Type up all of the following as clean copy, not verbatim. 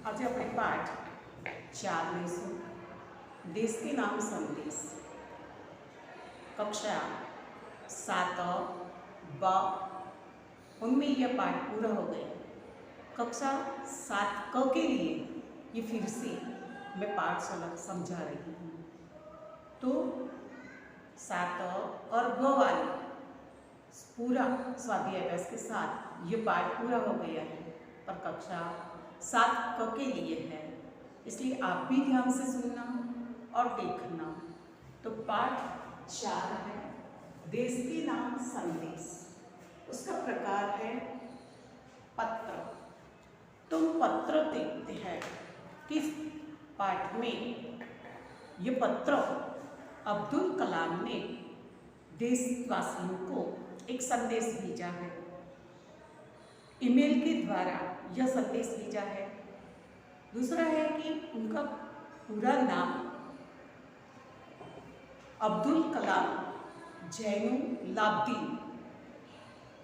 आज अपने पाठ 4 में से देश के नाम संदेश कक्षा 7 ब उनमें यह पाठ पूरा हो गया। कक्षा 7 क के लिए ये फिर से मैं पाठशाला समझा रही हूँ। तो 7 और ब वाले पूरा स्वाध्याय अभ्यास के साथ ये पाठ पूरा हो गया है, पर कक्षा 7 क के लिए है, इसलिए आप भी ध्यान से सुनना और देखना। तो पाठ 4 है देश के नाम संदेश। उसका प्रकार है पत्र। तुम पत्र देखते हैं कि पाठ में ये पत्र अब्दुल कलाम ने देशवासियों को एक संदेश भेजा है। ईमेल के द्वारा यह संदेश भेजा है। दूसरा है कि उनका पूरा नाम अब्दुल कलाम जैनुलाब्दीन,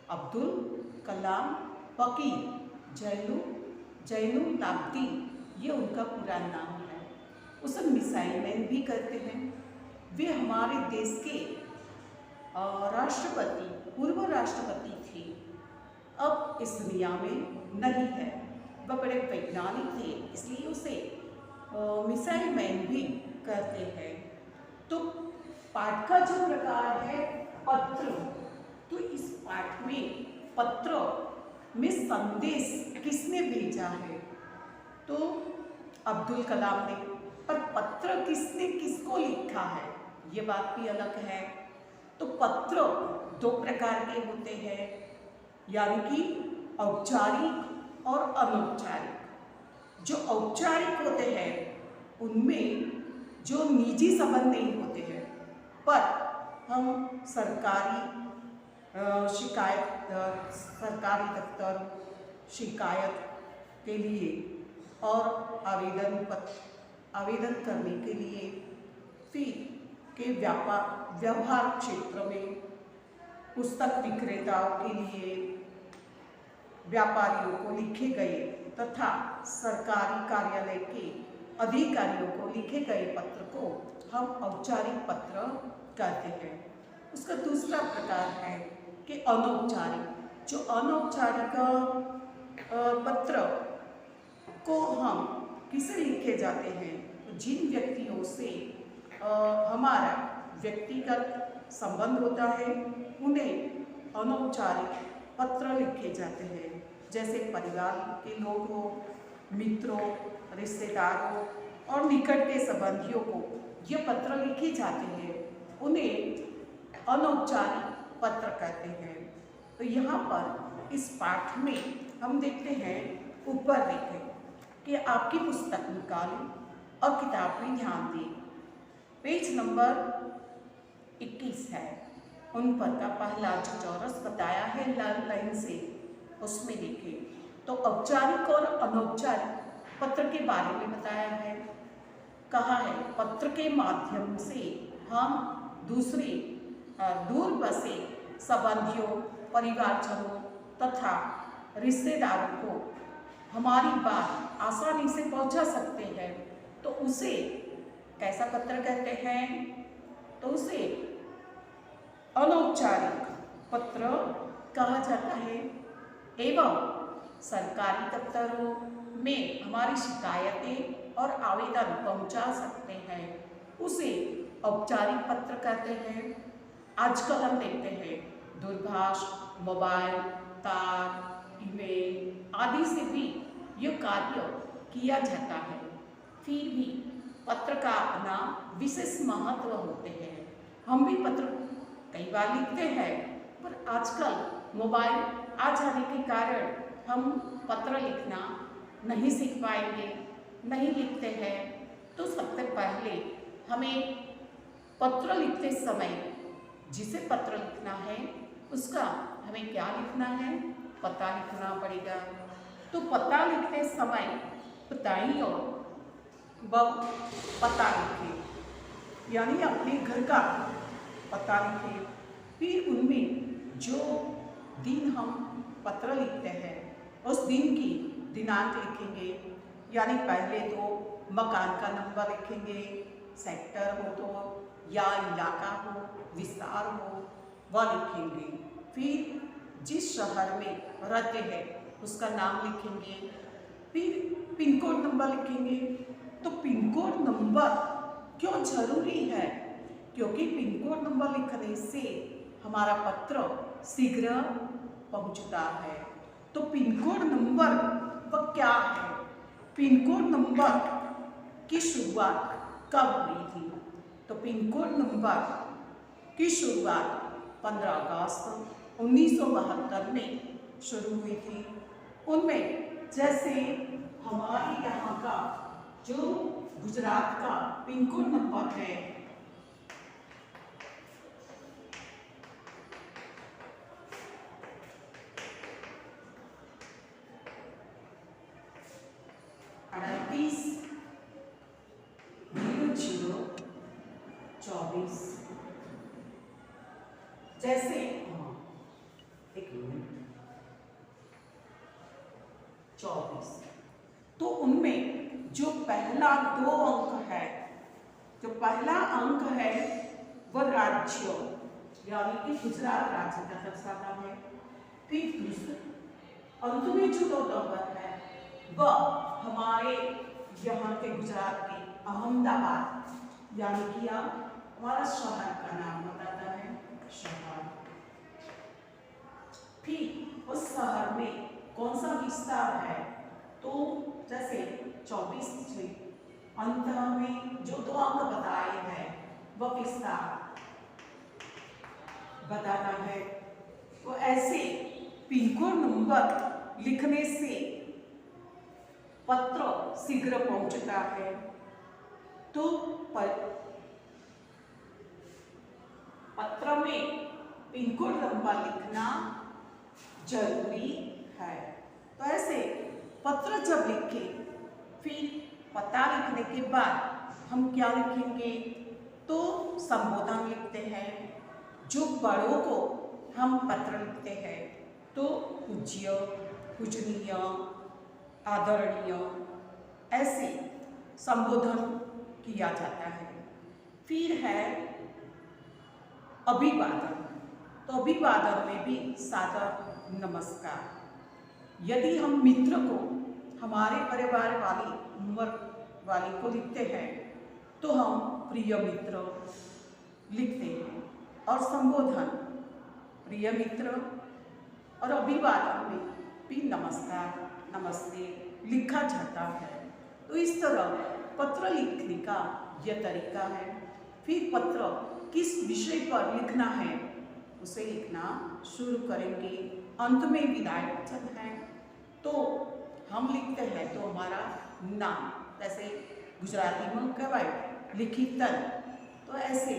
अब्दुल कलाम फकीर जैनुलाब्दीन, ये उनका पूरा नाम है। उसे मिसाइल मैन भी कहते हैं। वे हमारे देश के राष्ट्रपति, पूर्व राष्ट्रपति थे। अब इस दुनिया में नहीं है। वह बड़े वैज्ञानिक थे, इसलिए उसे मिसाइल मैन भी कहते हैं। तो पाठ का जो प्रकार है पत्र, तो इस पाठ में पत्र में संदेश किसने भेजा है? तो अब्दुल कलाम ने। पर पत्र किसने किसको लिखा है, ये बात भी अलग है। तो पत्र 2 प्रकार के होते हैं, यानी कि औपचारिक और अनौपचारिक। जो औपचारिक होते हैं उनमें जो निजी संबंध नहीं होते हैं, पर हम सरकारी शिकायत, सरकारी दफ्तर शिकायत के लिए और आवेदन करने के लिए, फिर के व्यवहार क्षेत्र में, पुस्तक विक्रेताओं के लिए, व्यापारियों को लिखे गए तथा सरकारी कार्यालय के अधिकारियों को लिखे गए पत्र को हम औपचारिक पत्र कहते हैं। उसका दूसरा प्रकार है कि अनौपचारिक। जो अनौपचारिक पत्र को हम किसे लिखे जाते हैं? तो जिन व्यक्तियों से हमारा व्यक्तिगत संबंध होता है उन्हें अनौपचारिक पत्र लिखे जाते हैं। जैसे परिवार के लोग हो, मित्रों, रिश्तेदारों और निकट के संबंधियों को ये पत्र लिखे जाते हैं, उन्हें अनौपचारिक पत्र कहते हैं। तो यहाँ पर इस पाठ में हम देखते हैं, ऊपर देखें कि आपकी पुस्तक निकालें और किताब में ध्यान दें। पेज नंबर 21 है। उन पर का पहला जो चौरस बताया है लाल लाइन से, उसमें देखें। तो औपचारिक और अनौपचारिक पत्र के बारे में बताया है। कहा है पत्र के माध्यम से हम दूसरे दूर बसे संबंधियों, परिवारजनों तथा रिश्तेदारों को हमारी बात आसानी से पहुंचा सकते हैं। तो उसे कैसा पत्र कहते हैं? तो उसे अनौपचारिक पत्र कहा जाता है। एवं सरकारी दफ्तरों में हमारी शिकायतें और आवेदन पहुंचा सकते हैं, उसे औपचारिक पत्र कहते हैं। आजकल हम देखते हैं दूरभाष, मोबाइल, तार, ईमेल आदि से भी यह कार्य किया जाता है। फिर भी पत्र का अपना विशेष महत्व होते हैं। हम भी पत्र कई बार लिखते हैं, पर आजकल मोबाइल आ जाने के कारण हम पत्र लिखना नहीं सीख पाएंगे, नहीं लिखते हैं। तो सबसे पहले हमें पत्र लिखते समय जिसे पत्र लिखना है उसका हमें क्या लिखना है? पता लिखना पड़ेगा। तो पता लिखते समय बताइए और पता लिखें, यानी अपने घर का पता लिखें। फिर उनमें जो दिन हम पत्र लिखते हैं उस दिन की दिनांक लिखेंगे, यानी पहले तो मकान का नंबर लिखेंगे, सेक्टर हो तो या इलाका हो, विस्तार हो, वह लिखेंगे। फिर जिस शहर में रहते हैं उसका नाम लिखेंगे। फिर पिन कोड नंबर लिखेंगे। तो पिन कोड नंबर क्यों जरूरी है? क्योंकि पिन कोड नंबर लिखने से हमारा पत्र शीघ्र पहुंचता है। तो पिन कोड नंबर वह क्या है? पिन कोड नंबर की शुरुआत कब हुई थी? तो पिन कोड नंबर की शुरुआत 15 अगस्त 1972 में शुरू हुई थी। उनमें जैसे हमारे यहाँ का जो गुजरात का पिन कोड नंबर है 380024, जैसे 24, तो उनमें जो पहला 2 अंक है, जो पहला अंक है वह राज्य यानी कि गुजरात राज्य का दर्शाता है। फिर दूसरे अंत में जो 2 नंबर है वह हमारे यहाँ के गुजरात के अहमदाबाद यानी कि हमारा शहर का नाम बताता है, शहर। फिर उस शहर में कौन सा विस्तार है? तो जैसे 24 से अंत में जो 2 अंक बताए हैं वह विस्तार बताता है। तो ऐसे पिन कोड नंबर लिखने से पत्र शीघ्र पहुंचता है। तो पत्र में पिन कोड नंबर लिखना जरूरी है। तो ऐसे पत्र जब लिखे फिर पता लिखने के बाद हम क्या लिखेंगे? तो संबोधन लिखते हैं। जो बड़ों को हम पत्र लिखते हैं तो पूज्य, पूजनीय, आदरणीय ऐसे संबोधन किया जाता है। फिर है अभिवादन। तो अभिवादन में भी सादर नमस्कार। यदि हम मित्र को, हमारे परिवार वाली उम्र वाले को लिखते हैं तो हम प्रिय मित्र लिखते हैं। और संबोधन प्रिय मित्र और अभिवादन में भी नमस्कार, नमस्ते लिखा जाता है। तो इस तरह पत्र लिखने का यह तरीका है। फिर पत्र किस विषय पर लिखना है उसे लिखना शुरू करेंगे। अंत में विदाई वचन है तो हम लिखते हैं तो हमारा नाम, जैसे गुजराती में कहवाय लिखितन, तो ऐसे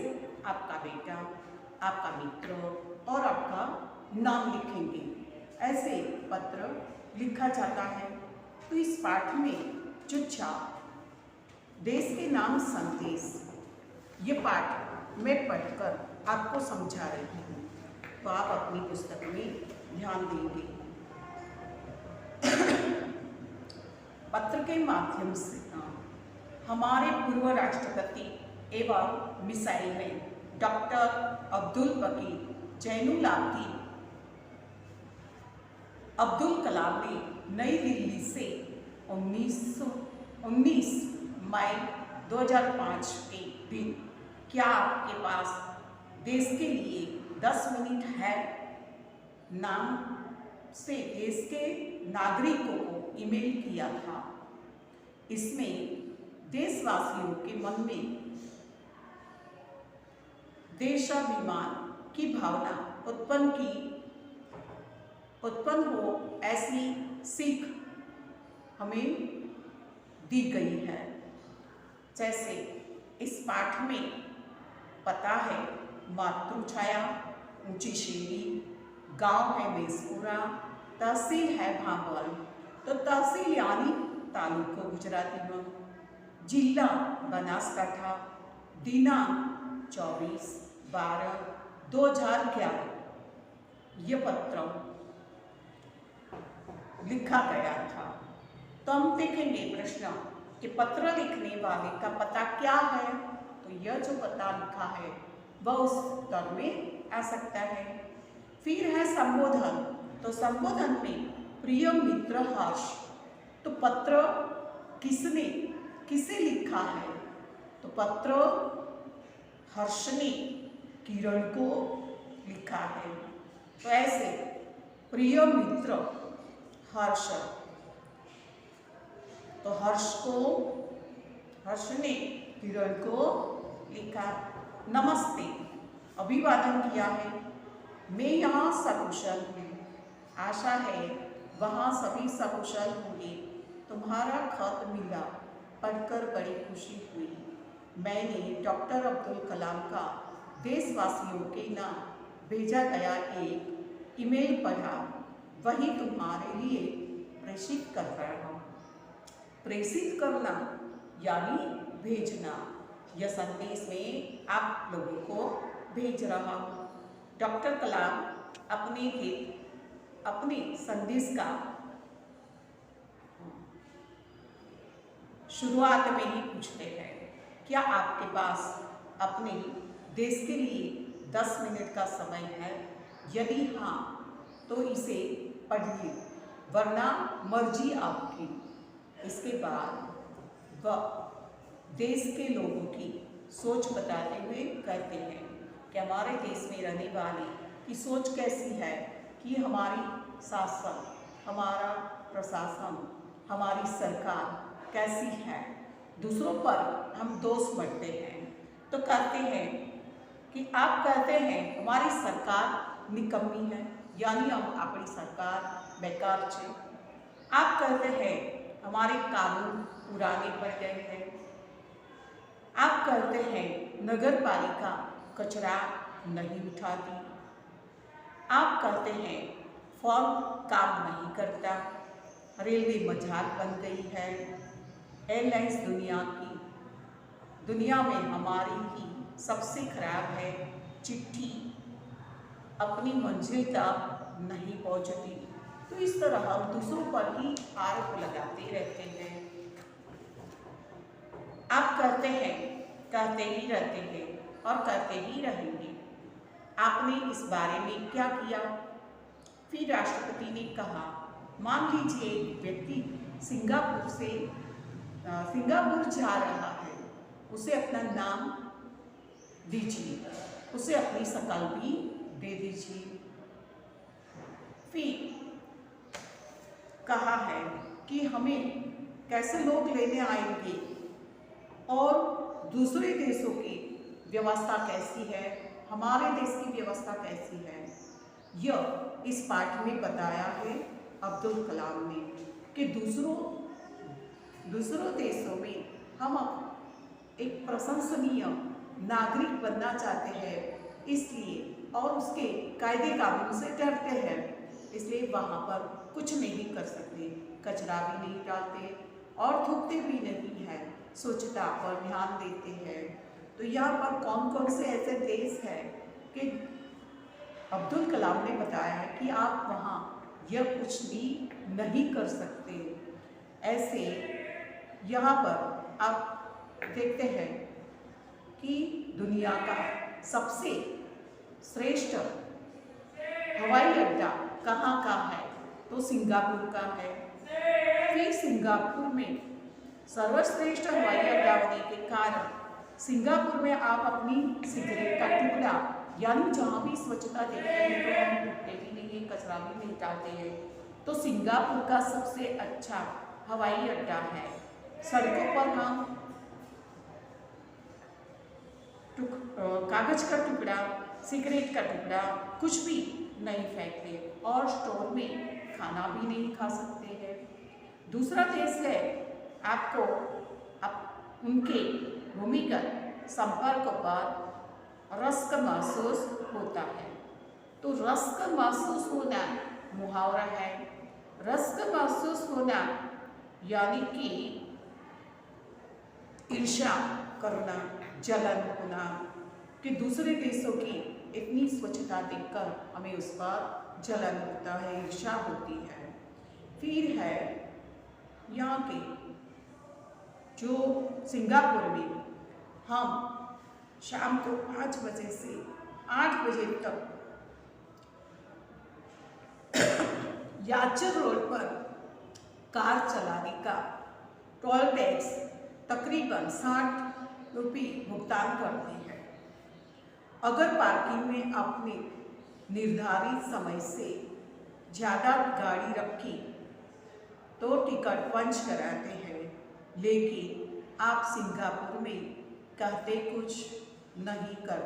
आपका बेटा, आपका मित्र और आपका नाम लिखेंगे। ऐसे पत्र लिखा जाता है। तो इस पाठ में जो देश के नाम संदेश, ये पाठ मैं पढ़कर आपको समझा रही हूँ, तो आप अपनी पुस्तक में ध्यान देंगे। पत्र के माध्यम से हमारे पूर्व राष्ट्रपति एवं मिसाइल मैन डॉक्टर अब्दुल बकीर जैनुलाब्दीन अब्दुल कलाम ने नई दिल्ली से 19 मई 2005 के दिन क्या आपके पास देश के लिए 10 मिनट है नाम से देश के नागरिकों को ईमेल किया था। इसमें देशवासियों के मन में देशाभिमान की भावना उत्पन्न हो ऐसी सीख हमें दी गई है। जैसे इस पाठ में पता है मातृछाया, ऊंची शेरी, गांव है मेसपुरा, तहसील है भांबर। तो तहसील यानी तालुको गुजराती में, जिला बनासकांठा, दिनांक 24/12/2011 ये पत्र लिखा गया था। तो हम देखेंगे प्रश्न कि पत्र लिखने वाले का पता क्या है। तो यह जो पता लिखा है वह उस उत्तर में आ सकता है। फिर है संबोधन। तो संबोधन में प्रिय मित्र हर्ष। तो पत्र किसे लिखा है? तो पत्र हर्ष ने किरण को लिखा है। तो ऐसे प्रिय मित्र हर्ष, तो हर्ष ने किरण को लिखा। नमस्ते, अभिवादन किया है। मैं यहाँ सकुशल हूँ, आशा है वहाँ सभी सकुशल होंगे। तुम्हारा खत मिला, पढ़कर बड़ी खुशी हुई। मैंने डॉक्टर अब्दुल कलाम का देशवासियों के नाम भेजा गया एक ईमेल पढ़ा, वही तुम्हारे लिए प्रेषित कर रहा हूँ। प्रेषित करना यानी भेजना। यह संदेश में आप लोगों को भेज रहा हूँ। डॉक्टर कलाम अपने संदेश का शुरुआत में ही पूछते हैं, क्या आपके पास अपने देश के लिए 10 मिनट का समय है? यदि हाँ तो इसे पढ़िए, वरना मर्जी आपकी। इसके बाद वह देश के लोगों की सोच बताते हुए कहते हैं कि हमारे देश में रहने वाले की सोच कैसी है, कि हमारी शासन, हमारा प्रशासन, हमारी सरकार कैसी है, दूसरों पर हम दोष मढ़ते हैं। तो कहते हैं कि आप कहते हैं हमारी सरकार निकम्मी है, यानी हम अपनी सरकार बेकार छे। आप कहते हैं हमारे कानून पुराने पड़ गए हैं। आप कहते हैं नगर पालिका कचरा नहीं उठाती। आप कहते हैं फॉर्म काम नहीं करता, रेलवे मजाक बन गई है, एयरलाइंस दुनिया में हमारी ही सबसे खराब है, चिट्ठी अपनी मंजिल तक नहीं पहुंचती। तो इस तरह हम दूसरों पर ही आरोप लगाते रहते हैं। आप कहते ही रहते हैं और कहते ही रहेंगे। आपने इस बारे में क्या किया? फिर राष्ट्रपति ने कहा, मान लीजिए एक व्यक्ति सिंगापुर जा रहा है, उसे अपना नाम दीजिए, उसे अपनी शकल भी दे दीजिए। फिर कहा है कि हमें कैसे लोग लेने आएंगे और दूसरे देशों की व्यवस्था कैसी है, हमारे देश की व्यवस्था कैसी है। यह इस पाठ में बताया है अब्दुल कलाम ने कि दूसरों देशों में हम एक प्रशंसनीय नागरिक बनना चाहते हैं, इसलिए और उसके कायदे कानून से डरते हैं, इसलिए वहाँ पर कुछ नहीं कर सकते, कचरा भी नहीं डालते और थूकते भी नहीं हैं, स्वच्छता पर ध्यान देते हैं। तो यहाँ पर कौन कौन से ऐसे देश हैं कि अब्दुल कलाम ने बताया है कि आप वहाँ यह कुछ भी नहीं कर सकते। ऐसे यहाँ पर आप देखते हैं कि दुनिया का सबसे श्रेष्ठ हवाई अड्डा कहाँ का है? तो सिंगापुर का है। फिर सिंगापुर में सर्वश्रेष्ठ हवाई अड्डा होने के कारण सिंगापुर में आप अपनी सिगरेट का टुकड़ा, यानी जहाँ भी स्वच्छता देखते हैं तो हम टूटते भी नहीं हैं, कचरा भी नहीं डालते हैं। तो सिंगापुर का सबसे अच्छा हवाई अड्डा है। सड़कों पर हम कागज का टुकड़ा, सिगरेट का टुकड़ा कुछ भी नहीं फेंकते और स्टोर में खाना भी नहीं खा सकते हैं। दूसरा देश है, आपको उनके भूमिगत संपर्क पर रस्क महसूस होता है। तो रस्क महसूस होना मुहावरा है। रस्क महसूस होना यानी कि ईर्ष्या करना, जलन होना कि दूसरे देशों की इतनी स्वच्छता देखकर हमें उस पर जलन होता है, ईर्ष्या होती है। फिर है यहाँ के जो सिंगापुर में हम शाम को 5 बजे से 8 बजे तक याचर रोड पर कार चलाने का टोल टैक्स तकरीबन 60 रुपये भुगतान करते हैं। अगर पार्किंग में आपने निर्धारित समय से ज़्यादा गाड़ी रखी तो टिकट पंच कराते हैं, लेकिन आप सिंगापुर में कहते कुछ नहीं कर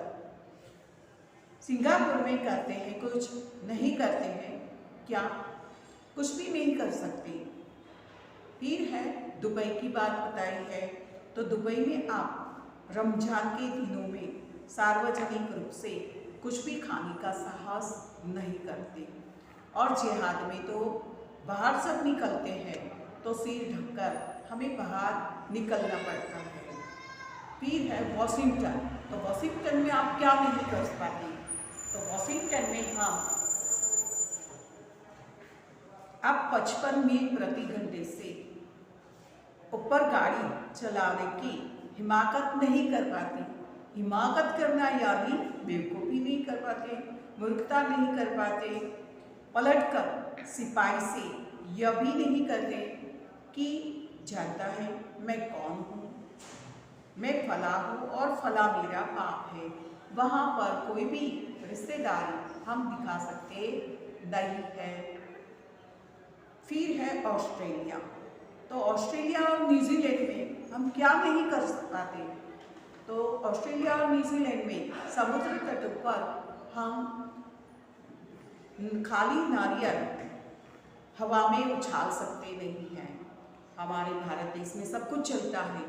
सिंगापुर में कहते हैं कुछ नहीं करते हैं, क्या कुछ भी नहीं कर सकते। फिर है दुबई की बात बताई है, तो दुबई में आप रमजान के दिनों में सार्वजनिक रूप से कुछ भी खाने का साहस नहीं करते, और जिहाद में तो बाहर सब निकलते हैं तो सिर ढककर हमें बाहर निकलना पड़ता है। फिर है वॉशिंगटन, तो वॉशिंगटन में आप क्या नहीं कर पाते, तो वॉशिंगटन में हम आप 55 मील प्रति घंटे से ऊपर गाड़ी चलाने की हिमाकत नहीं कर पाते। हिमाकत करना यानी बेवकूफ़ी नहीं कर पाते, मूर्खता नहीं कर पाते, पलटकर सिपाही से यह भी नहीं करते कि जानता है मैं कौन हूँ, मैं फला हूँ और फला मेरा बाप है। वहाँ पर कोई भी रिश्तेदारी हम दिखा सकते नहीं है। फिर है ऑस्ट्रेलिया, तो ऑस्ट्रेलिया और न्यूजीलैंड में हम क्या नहीं कर पाते, तो ऑस्ट्रेलिया और न्यूजीलैंड में समुद्र तट पर हम खाली नारियल हवा में उछाल सकते नहीं हैं। हमारे भारत देश में सब कुछ चलता है,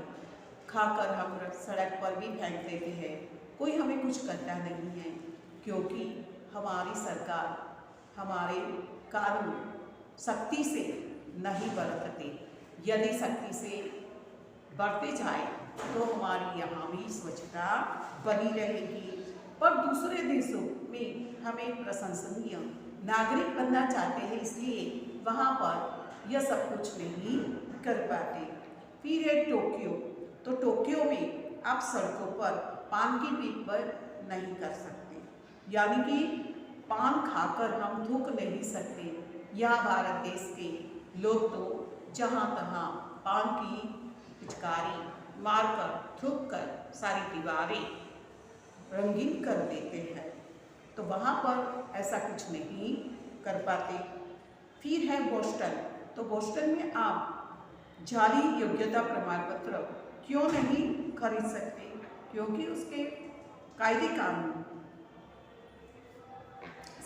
खाकर हम सड़क पर भी फेंक देते हैं, कोई हमें कुछ करता नहीं है, क्योंकि हमारी सरकार हमारे कानून सख्ती से नहीं बरतते। यदि सख्ती से बढ़ते जाए तो हमारी यहाँ भी स्वच्छता बनी रहेगी। पर दूसरे देशों में हमें प्रशंसनीय नागरिक बनना चाहते हैं, इसलिए वहाँ पर यह सब कुछ नहीं कर पाते। फिर है टोक्यो, तो टोक्यो में आप सड़कों पर पान की पीठ पर नहीं कर सकते, यानी कि पान खाकर हम थूक नहीं सकते। यह भारत देश के लोग तो जहाँ तहाँ पान की पिचकारी मारकर थूक कर सारी दीवारें रंगीन कर देते हैं, तो वहाँ पर ऐसा कुछ नहीं कर पाते। फिर है बोस्टन, तो बोस्टन में आप जाली योग्यता प्रमाण पत्र क्यों नहीं खरीद सकते, क्योंकि उसके कायदे कानून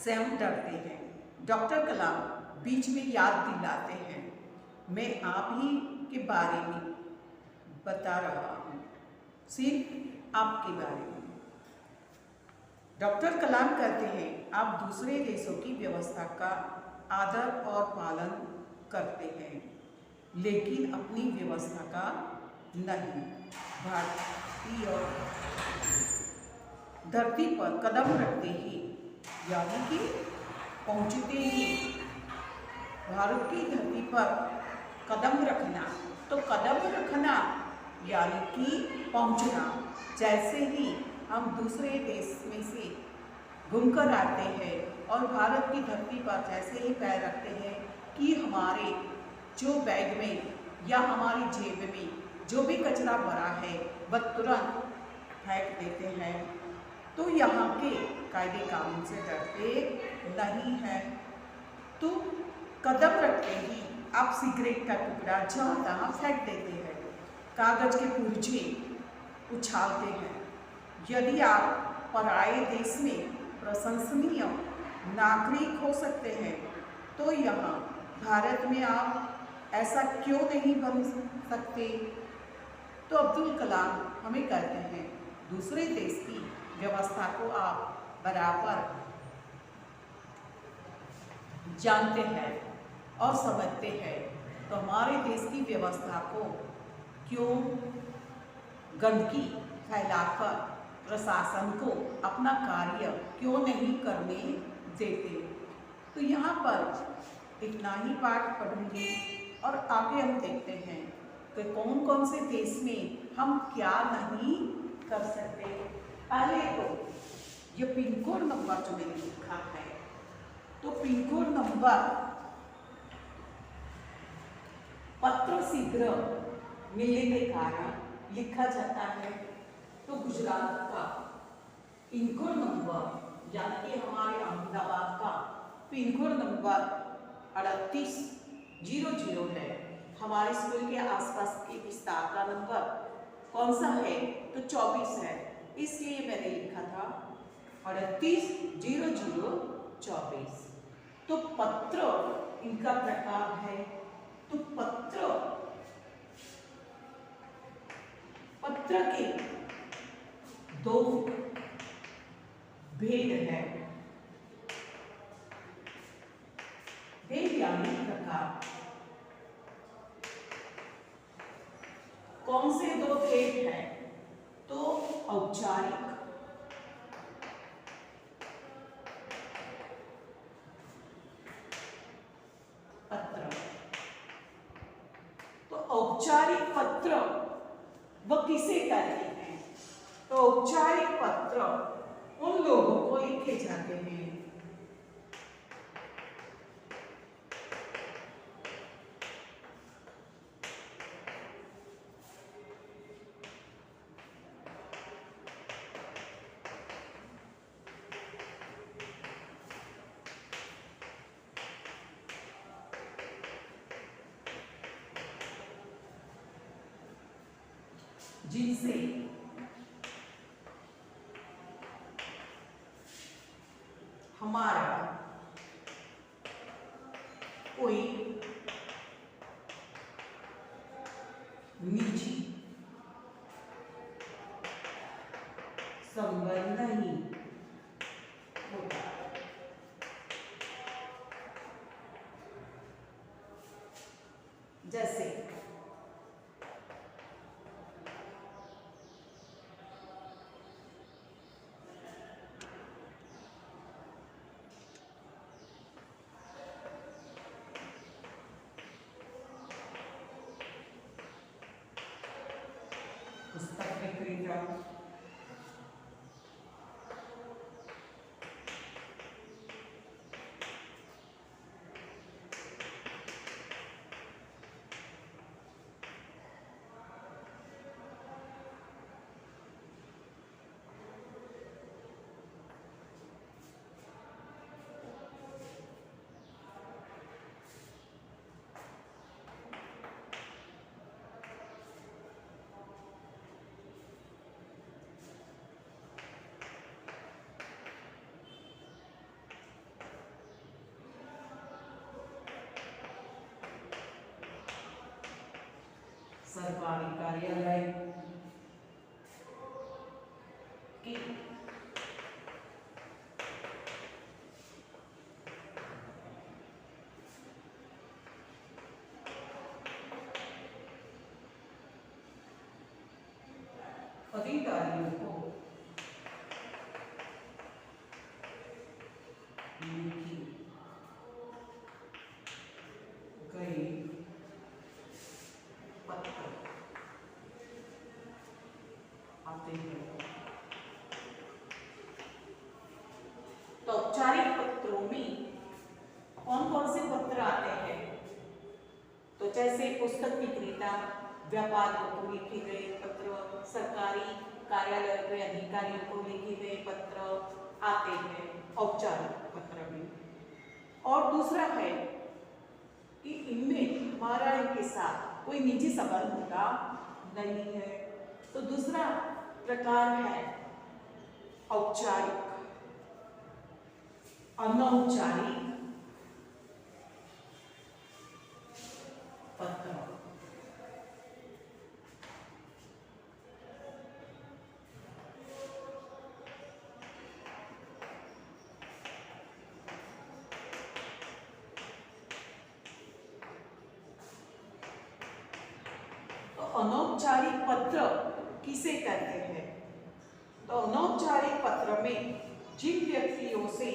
से हम डरते हैं। डॉक्टर कलाम बीच में याद दिलाते हैं, मैं आप ही के बारे में बता रहा हूँ, सिर्फ आपके बारे में। डॉक्टर कलाम कहते हैं आप दूसरे देशों की व्यवस्था का आदर और पालन करते हैं, लेकिन अपनी व्यवस्था का नहीं। भारतीय धरती पर कदम रखते ही, यानी कि पहुँचते ही, भारत की धरती पर कदम रखना, तो कदम रखना यानी कि पहुँचना। जैसे ही हम दूसरे देश में से घूमकर आते हैं और भारत की धरती पर जैसे ही पैर रखते हैं कि हमारे जो बैग में या हमारी जेब में जो भी कचरा भरा है वह तुरंत फेंक देते हैं। तो यहाँ के कायदे कानून से डरते नहीं हैं। तो कदम रखते ही आप सिगरेट का टुकड़ा जहाँ तहाँ फेंक देते हैं, कागज के पुर्जे उछालते हैं। यदि आप पराये देश में प्रशंसनीय नागरिक हो सकते हैं, तो यहाँ भारत में आप ऐसा क्यों नहीं बन सकते। तो अब्दुल कलाम हमें कहते हैं दूसरे देश की व्यवस्था को आप बराबर जानते हैं और समझते हैं, तो हमारे देश की व्यवस्था को क्यों गंदगी फैलाकर प्रशासन को अपना कार्य क्यों नहीं करने देते। तो यहाँ पर इतना ही पाठ पढ़ूंगी। और आगे हम देखते हैं कि कौन कौन से देश में हम क्या नहीं कर सकते। पहले तो ये पिन कोड नंबर जो मैंने लिखा है, तो पिन कोड नंबर पत्र शीघ्र मिलने के कारण लिखा जाता है। तो गुजरात का पिन कोड नंबर यानी कि हमारे अहमदाबाद का पिन कोड नंबर 3800 है। हमारे स्कूल के आसपास के विस्तार का नंबर कौन सा है, तो 24 है, इसलिए मैंने लिखा था 380024। तो पत्र इनका प्रकार है। तो पत्र के दो भेद है। भेद यानी प्रकार। कौन से दो भेद हैं, तो औपचारिक पत्र। तो औपचारिक पत्र वो किसे कहते हैं, तो औपचारिक पत्र उन लोगों को लिखे जाते हैं जिनसे हमारा कोई निजी संबंध नहीं होता। जैसे पुस्तक विक्रेता, सरकारी कार्यालय की अधिकारियों को लिखी गई पत्र आते हैं। तो औपचारिक पत्रों में कौन कौन से पत्र आते हैं, तो जैसे पुस्तक विक्रेता, व्यापारियों को लिखे गए पत्र, सरकारी कार्यालय के अधिकारियों को लिखे गए पत्र आते हैं औपचारिक पत्र में। और दूसरा है कि इनमें हमारा इनके साथ कोई निजी संबंध होता नहीं है। तो दूसरा प्रकार है औपचारिक अनौपचारिक पत्र। तो अनौपचारिक पत्र किसे कहते हैं, तो अनौपचारिक पत्र में जिन व्यक्तियों से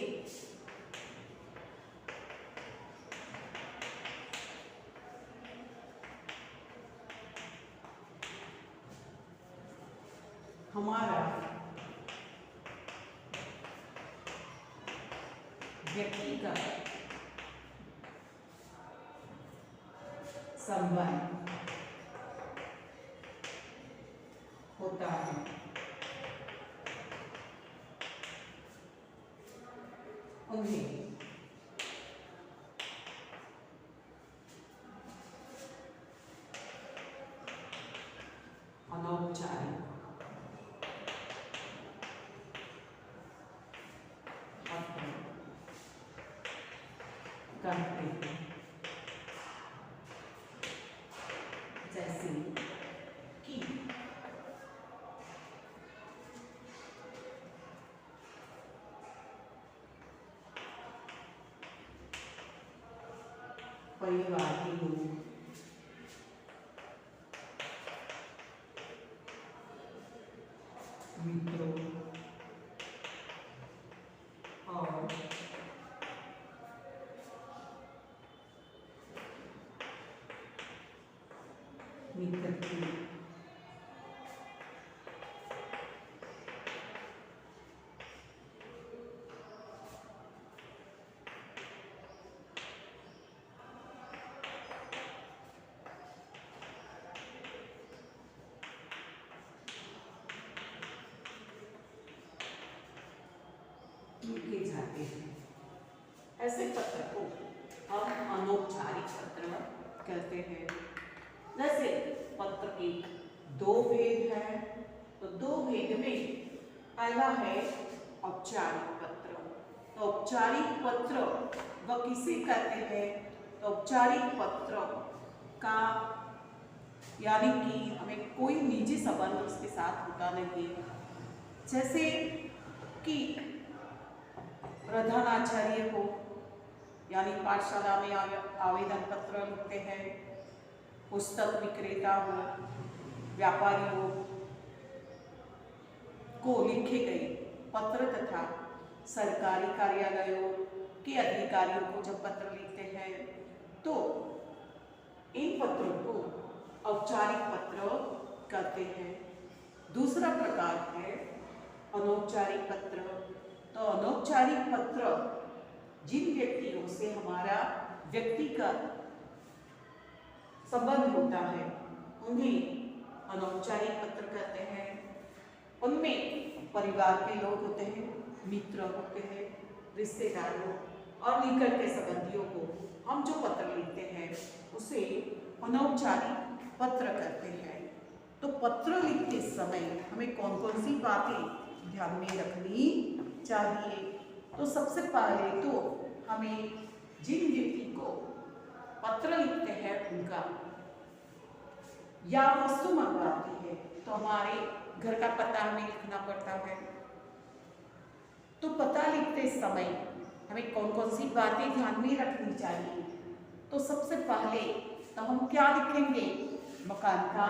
हमारा व्यक्तिगत संबंध होता है। उन्हें अनौपचारिक करते हैं। जैसे कि परिवार के लोग, मित्रों और मित्र की लिखे जाते हैं। ऐसे पत्र को हम अनौपचारिक पत्र कहते हैं। जैसे पत्र के दो भेद हैं, तो दो भेद में पहला है औपचारिक पत्र। तो औपचारिक पत्र वह किसे कहते हैं? तो औपचारिक पत्र का यानी कि हमें कोई निजी संबंध उसके साथ होता नहीं। जैसे कि प्रधानाचार्य हो, यानी पाठशाला में आवेदन पत्र लिखते हैं, पुस्तक विक्रेता हो, व्यापारी हो को लिखे गए पत्र तथा सरकारी कार्यालयों के अधिकारियों को जब पत्र लिखते हैं तो इन पत्रों को औपचारिक पत्र कहते हैं। दूसरा प्रकार है अनौपचारिक पत्र। तो अनौपचारिक पत्र जिन व्यक्तियों से हमारा व्यक्तिगत संबंध होता है उन्हें अनौपचारिक पत्र कहते हैं। उनमें परिवार के लोग होते हैं, मित्र होते हैं, रिश्तेदारों और निकट के संबंधियों को हम जो पत्र लिखते हैं उसे अनौपचारिक पत्र कहते हैं। तो पत्र लिखते समय हमें कौन कौन सी बातें ध्यान में रखनी चाहिए? तो सबसे पहले तो हमें जिन व्यक्ति को पत्र लिखते हैं उनका या वस्तु मंगवाते हैं तो हमारे घर का पता हमें लिखना पड़ता है। तो पता लिखते समय हमें कौन कौन सी बातें ध्यान में रखनी चाहिए? तो सबसे पहले तो हम क्या लिखेंगे? मकान का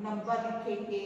नंबर लिखेंगे।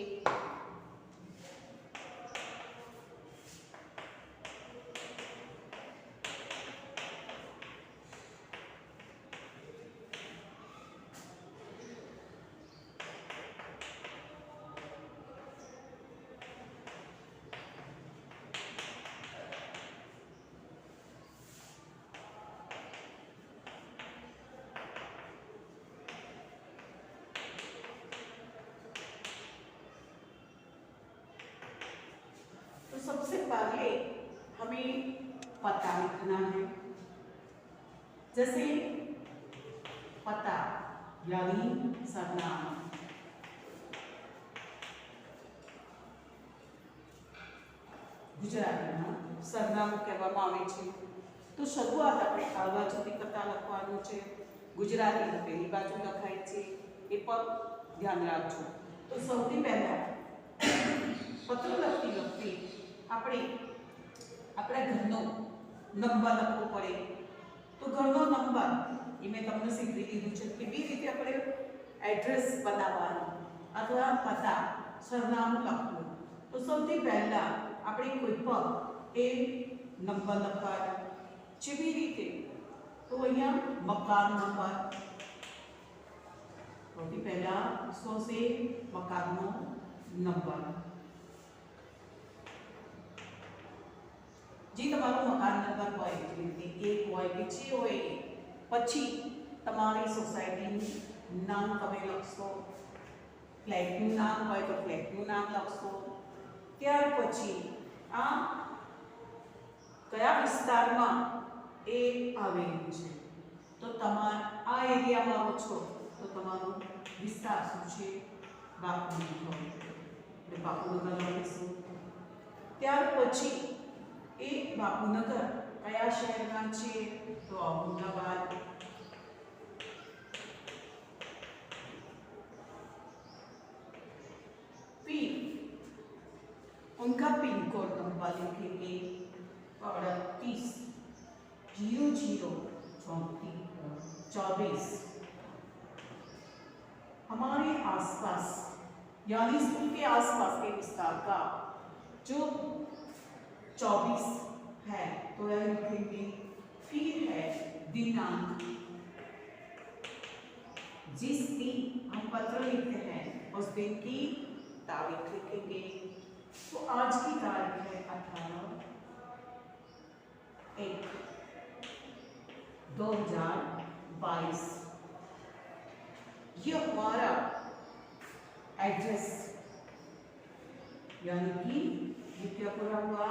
तो सबसे पहले हमें पता लिखना है। जैसे पता यानी सरनामा। ગુજરાતીમાં સરનામું કહેવામાં આવે છે। તો શરૂઆત આપણે આ બાજુથી પતા લખવાનો છે, ગુજરાતી પેલી બાજુ લખાય છે, એ પણ ધ્યાન રાખજો। તો સૌથી પહેલા પત્ર લખતી વખતે આપણે આપણા ઘરનો નંબર લખવો પડે। તો ઘરનો નંબર એ મેં તમને શીખવી દીધું છે કેવી રીતે આપણે એડ્રેસ બનાવવાનું અથવા પતા સરનામું લખવું। તો સૌથી પહેલા આપણે કોઈ પણ એ નંબર લખવાનો જેવી રીતે તો અહીંયા મકાન નંબર સૌથી પહેલા 100 से મકાનનો નંબર જે તમારો મકાન નંબર હોય જેવી રીતે 1 હોય કે 6 હોય પછી તમારી સોસાયટીનું નામ તમે લખશો, ફ્લેટનું નામ હોય તો ફ્લેટનું નામ લખશો, ત્યાર પછી આ કયા વિસ્તારમાં એ આવેલું છે તો તમારે આ એરિયામાં આવો છો તો તમારો વિસ્તાર શું છે બાપુનગર એટલે બાપુનગર લખીશું। ત્યાર પછી એ બાપુનગર કયા શહેરમાં છે તો અમદાવાદ। फिर उनका पिन कोड नंबर लिखेंगे 380024। हमारे आसपास यानी स्कूल के आसपास के विस्तार का जो 24 है तो यह लिखेंगे। फिर है दिनांक, जिस दिन हम पत्र लिखते हैं उस दिन की तारीख लिखेंगे तो आज की तारीख है 18/1/2022। ये हमारा एड्रेस यानी कि ये क्या पूरा हुआ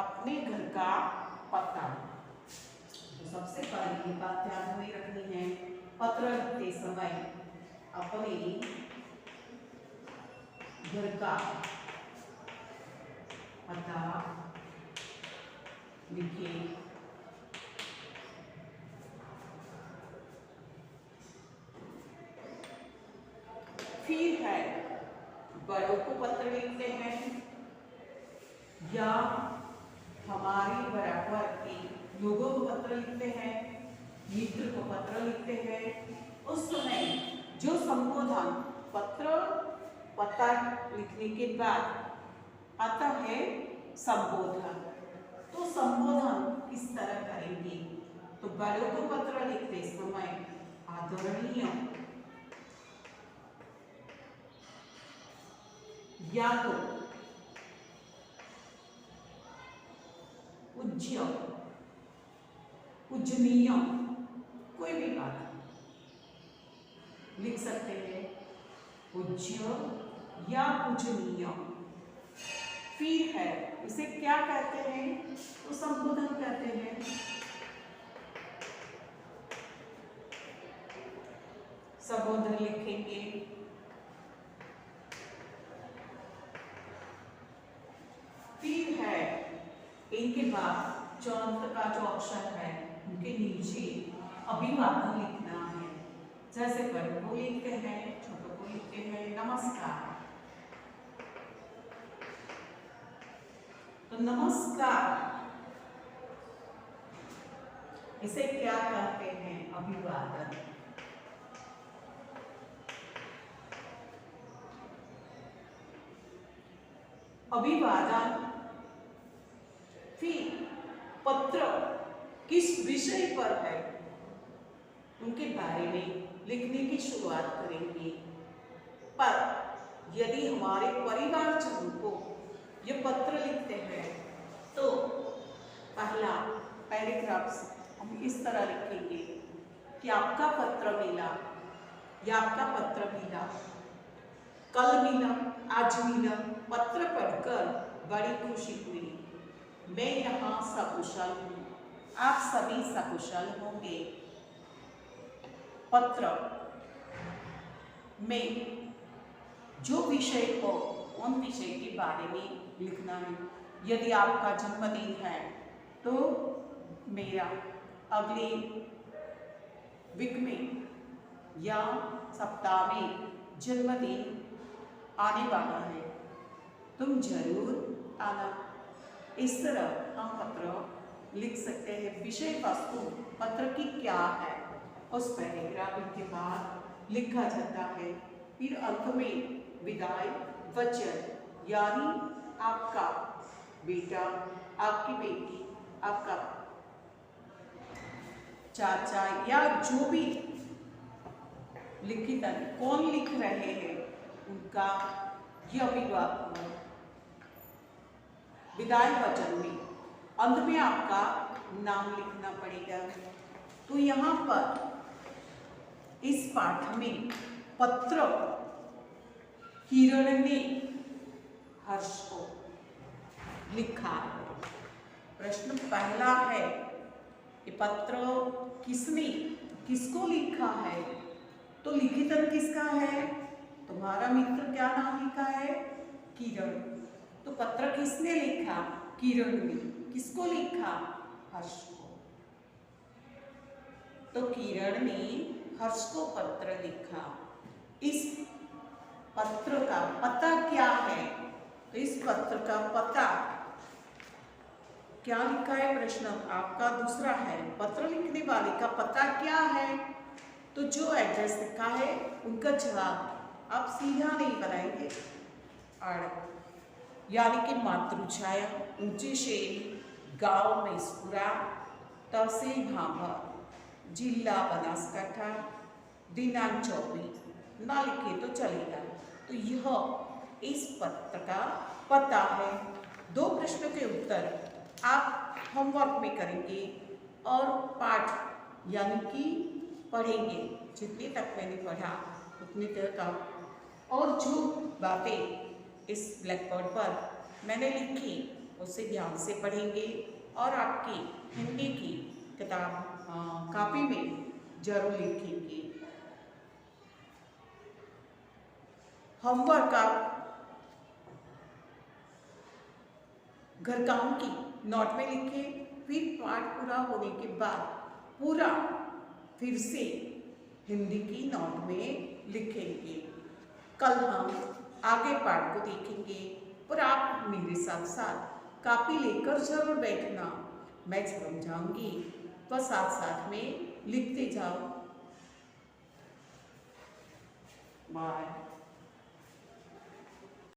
अपने घर का पता। तो सबसे पहले ये बात ध्यान में रखनी है, पत्र लिखते समय अपने घर का पता लिखिए। फिर है बड़ों को पत्र लिखते हैं या हमारे बराबर के लोगों को पत्र लिखते हैं, मित्र को पत्र लिखते हैं। उस समय जो संबोधन पत्र पता लिखने के बाद आता है संबोधन, तो संबोधन किस तरह करेंगे तो बड़ों को पत्र लिखते समय आदरणीय या तो पूज्य, पूजनीय, कोई भी बात लिख सकते हैं, पूज्य या पूजनीय। फिर है इसे क्या कहते हैं तो संबोधन कहते हैं। संबोधन लिखेंगे। फिर है इनके बाद चौंत का जो अक्षर है उनके नीचे अभिवादन लिखना है। जैसे बड़ों को लिखते हैं, छोटों को लिखते हैं नमस्कार। तो नमस्कार इसे क्या कहते हैं अभिवादन। अभिवादन। फिर पत्र किस विषय पर है उनके बारे में लिखने की शुरुआत करेंगे। पर यदि हमारे परिवारजनों को ये पत्र लिखते हैं तो पहला पैराग्राफ हम इस तरह लिखेंगे कि आपका पत्र मिला या आपका पत्र मिला, कल मिला, आज मिला, पत्र पढ़कर बड़ी खुशी हुई, मैं यहाँ सकुशल हूँ, आप सभी सकुशल होंगे। पत्र में जो विषय हो उन विषय के बारे में लिखना है। यदि आपका जन्मदिन है तो मेरा अगले वीक में या सप्ताह में जन्मदिन आने वाला है, तुम जरूर आना। इस तरह हम पत्र लिख सकते हैं। विषय वस्तु पत्र की क्या है उस पैराग्राफ के बाद लिखा जाता है। फिर अंत में विदाई वचन यानी आपका बेटा, आपकी बेटी, आपका चाचा या जो भी लिखित कौन लिख रहे हैं उनका यह विदाई वचन में अंत में आपका नाम लिखना पड़ेगा। तो यहाँ पर इस पाठ में पत्र किरण ने हर्ष को लिखा। प्रश्न पहला है, ये पत्र किसने किसको लिखा है? तो लिखितन किसका है? तुम्हारा मित्र क्या नाम लिखा है? किरण। तो पत्र किसने लिखा? किरण ने। किसको लिखा? हर्ष को। तो किरण ने हर्ष को पत्र लिखा। इस पत्र का पता क्या है? तो इस पत्र का पता क्या लिखा है? प्रश्न आपका दूसरा है, पत्र लिखने वाले का पता क्या है? तो जो एड्रेस लिखा है उनका जवाब आप सीधा नहीं बनाएंगे, और यानी कि मातृछाया, ऊंचे शेरी, गांव मैसपुरा, तहसील भाभर, जिला बनासकाठा, दिनांक 24 ना लिखे तो चलेगा। तो यह इस पत्र का पता है। 2 प्रश्नों के उत्तर आप होमवर्क में करेंगे और पाठ यानी कि पढ़ेंगे। जितने तक मैंने पढ़ा उतने तक आप, और जो बातें इस ब्लैक बोर्ड पर मैंने लिखी उसे ध्यान से पढ़ेंगे और आपकी हिंदी की किताब कॉपी में जरूर लिखेंगे। होमवर्क आप घर काम की नोट में लिखें, फिर पाठ पूरा होने के बाद पूरा फिर से हिंदी की नोट में लिखेंगे। कल हम आगे पाठ को देखेंगे, पर आप मेरे साथ साथ कॉपी लेकर जरूर बैठना। मैं समझाऊंगी तो साथ साथ में लिखते जाओ। बाय।